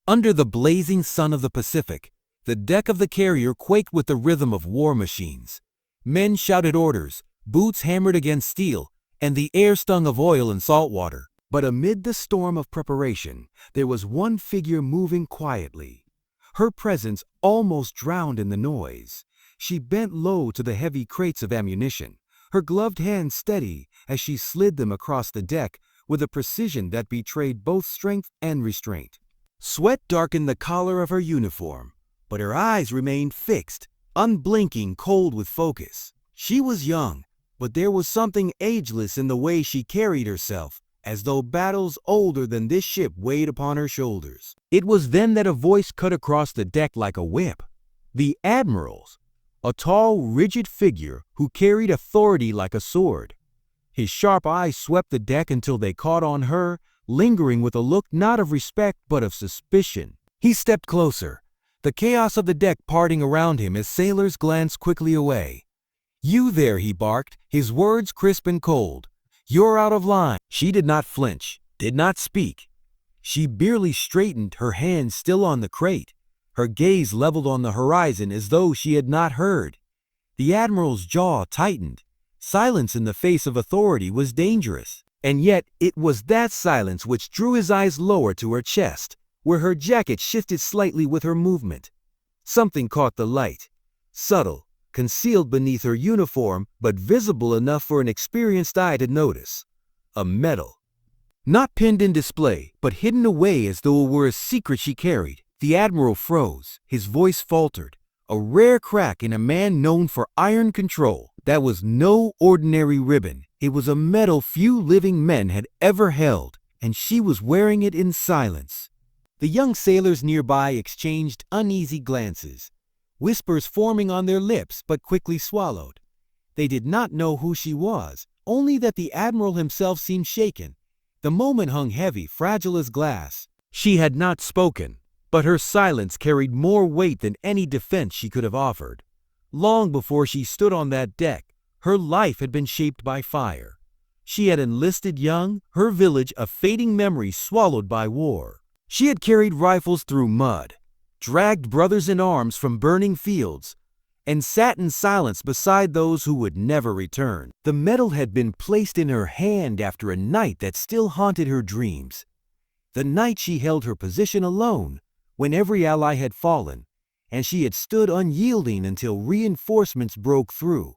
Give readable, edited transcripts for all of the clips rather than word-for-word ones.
Under the blazing sun of the Pacific, the deck of the carrier quaked with the rhythm of war machines. Men shouted orders, boots hammered against steel, and the air stung of oil and salt water. But amid the storm of preparation, there was one figure moving quietly. Her presence almost drowned in the noise. She bent low to the heavy crates of ammunition, her gloved hands steady as she slid them across the deck with a precision that betrayed both strength and restraint. Sweat darkened the collar of her uniform, but her eyes remained fixed, unblinking, cold with focus. She was young, but there was something ageless in the way she carried herself, as though battles older than this ship weighed upon her shoulders. It was then that a voice cut across the deck like a whip. The Admiral's, a tall, rigid figure who carried authority like a sword. His sharp eyes swept the deck until they caught on her, lingering with a look not of respect but of suspicion. He stepped closer, the chaos of the deck parting around him as sailors glanced quickly away. "You there," he barked, his words crisp and cold. "You're out of line." She did not flinch, did not speak. She barely straightened, her hand still on the crate, her gaze leveled on the horizon as though she had not heard. The Admiral's jaw tightened. Silence in the face of authority was dangerous. And yet it was that silence which drew his eyes lower to her chest, where her jacket shifted slightly with her movement. Something caught the light, subtle, concealed beneath her uniform, but visible enough for an experienced eye to notice. A medal. Not pinned in display, but hidden away as though it were a secret she carried. The Admiral froze, his voice faltered. A rare crack in a man known for iron control. That was no ordinary ribbon. It was a medal few living men had ever held, and she was wearing it in silence. The young sailors nearby exchanged uneasy glances, whispers forming on their lips but quickly swallowed. They did not know who she was, only that the Admiral himself seemed shaken. The moment hung heavy, fragile as glass. She had not spoken, but her silence carried more weight than any defense she could have offered. Long before she stood on that deck, her life had been shaped by fire. She had enlisted young, her village a fading memory swallowed by war. She had carried rifles through mud, dragged brothers in arms from burning fields, and sat in silence beside those who would never return. The medal had been placed in her hand after a night that still haunted her dreams. The night she held her position alone, when every ally had fallen, and she had stood unyielding until reinforcements broke through.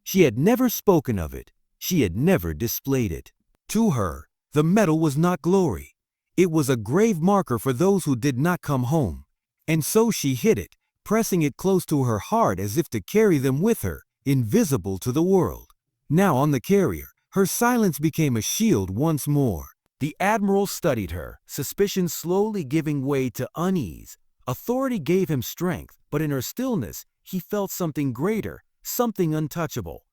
She had never spoken of it. She had never displayed it. To her, the medal was not glory. It was a grave marker for those who did not come home. And so she hid it, pressing it close to her heart as if to carry them with her, invisible to the world. Now on the carrier, her silence became a shield once more. The Admiral studied her, suspicion slowly giving way to unease. Authority gave him strength, but in her stillness, he felt something greater, something untouchable.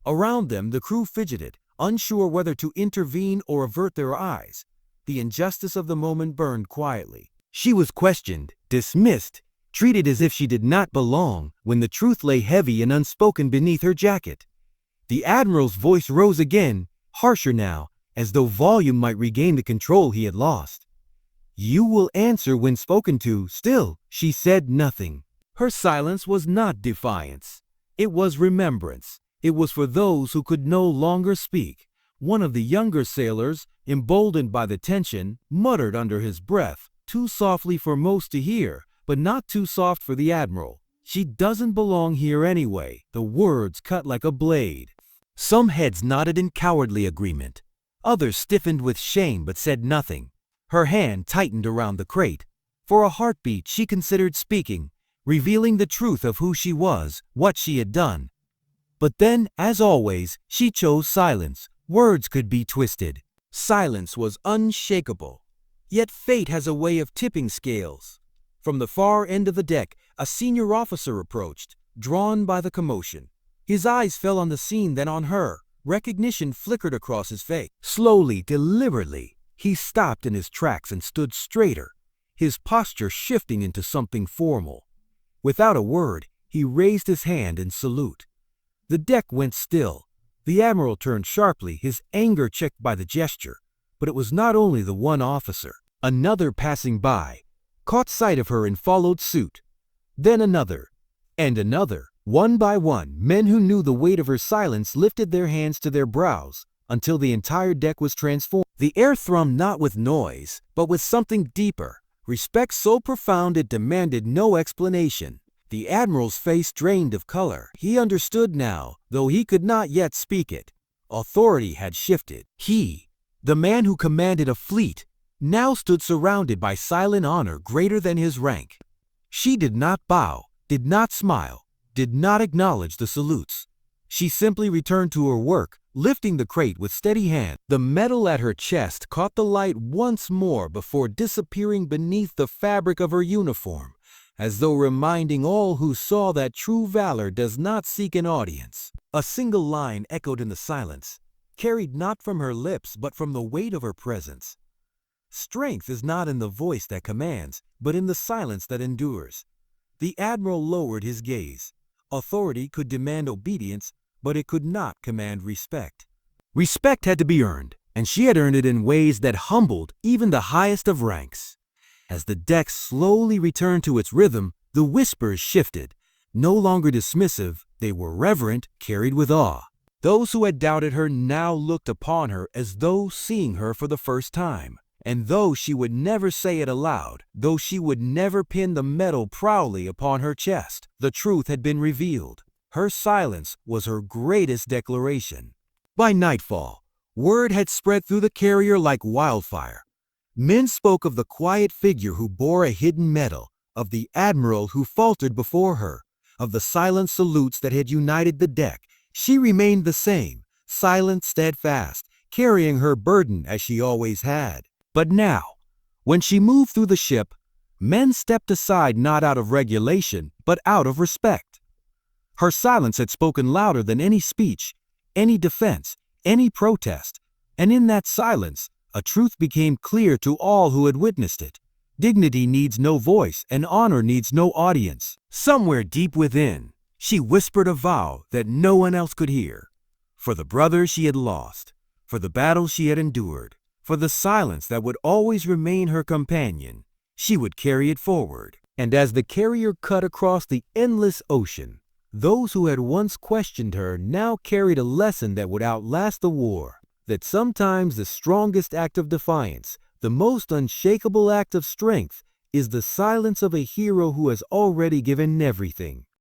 Around them, the crew fidgeted, unsure whether to intervene or avert their eyes. The injustice of the moment burned quietly. She was questioned, dismissed, treated as if she did not belong, when the truth lay heavy and unspoken beneath her jacket. The Admiral's voice rose again, harsher now, as though volume might regain the control he had lost. "You will answer when spoken to." Still, she said nothing. Her silence was not defiance. It was remembrance. It was for those who could no longer speak. One of the younger sailors, emboldened by the tension, muttered under his breath, too softly for most to hear, but not too soft for the Admiral. "She doesn't belong here anyway." The words cut like a blade. Some heads nodded in cowardly agreement. Others stiffened with shame but said nothing. Her hand tightened around the crate. For a heartbeat she considered speaking, revealing the truth of who she was, what she had done. But then, as always, she chose silence. Words could be twisted. Silence was unshakable. Yet fate has a way of tipping scales. From the far end of the deck, a senior officer approached, drawn by the commotion. His eyes fell on the scene, then on her. Recognition flickered across his face. Slowly, deliberately, he stopped in his tracks and stood straighter, his posture shifting into something formal. Without a word, he raised his hand in salute. The deck went still. The Admiral turned sharply, his anger checked by the gesture. But it was not only the one officer. Another passing by, caught sight of her and followed suit. Then another, and another. One by one, men who knew the weight of her silence lifted their hands to their brows until the entire deck was transformed. The air thrummed not with noise, but with something deeper, respect so profound it demanded no explanation. The Admiral's face drained of color. He understood now, though he could not yet speak it. Authority had shifted. He, the man who commanded a fleet, now stood surrounded by silent honor greater than his rank. She did not bow, did not smile, did not acknowledge the salutes. She simply returned to her work, lifting the crate with steady hand. The metal at her chest caught the light once more before disappearing beneath the fabric of her uniform, as though reminding all who saw that true valor does not seek an audience. A single line echoed in the silence, carried not from her lips but from the weight of her presence. Strength is not in the voice that commands, but in the silence that endures. The Admiral lowered his gaze. Authority could demand obedience, but it could not command respect. Respect had to be earned, and she had earned it in ways that humbled even the highest of ranks. As the deck slowly returned to its rhythm, the whispers shifted. No longer dismissive, they were reverent, carried with awe. Those who had doubted her now looked upon her as though seeing her for the first time. And though she would never say it aloud, though she would never pin the medal proudly upon her chest, the truth had been revealed. Her silence was her greatest declaration. By nightfall, word had spread through the carrier like wildfire. Men spoke of the quiet figure who bore a hidden medal, of the Admiral who faltered before her, of the silent salutes that had united the deck. She remained the same, silent, steadfast, carrying her burden as she always had. But now, when she moved through the ship, men stepped aside not out of regulation, but out of respect. Her silence had spoken louder than any speech, any defense, any protest, and in that silence, a truth became clear to all who had witnessed it. Dignity needs no voice, and honor needs no audience. Somewhere deep within, she whispered a vow that no one else could hear. For the brother she had lost, for the battle she had endured, for the silence that would always remain her companion, she would carry it forward. And as the carrier cut across the endless ocean, those who had once questioned her now carried a lesson that would outlast the war, that sometimes the strongest act of defiance, the most unshakable act of strength, is the silence of a hero who has already given everything.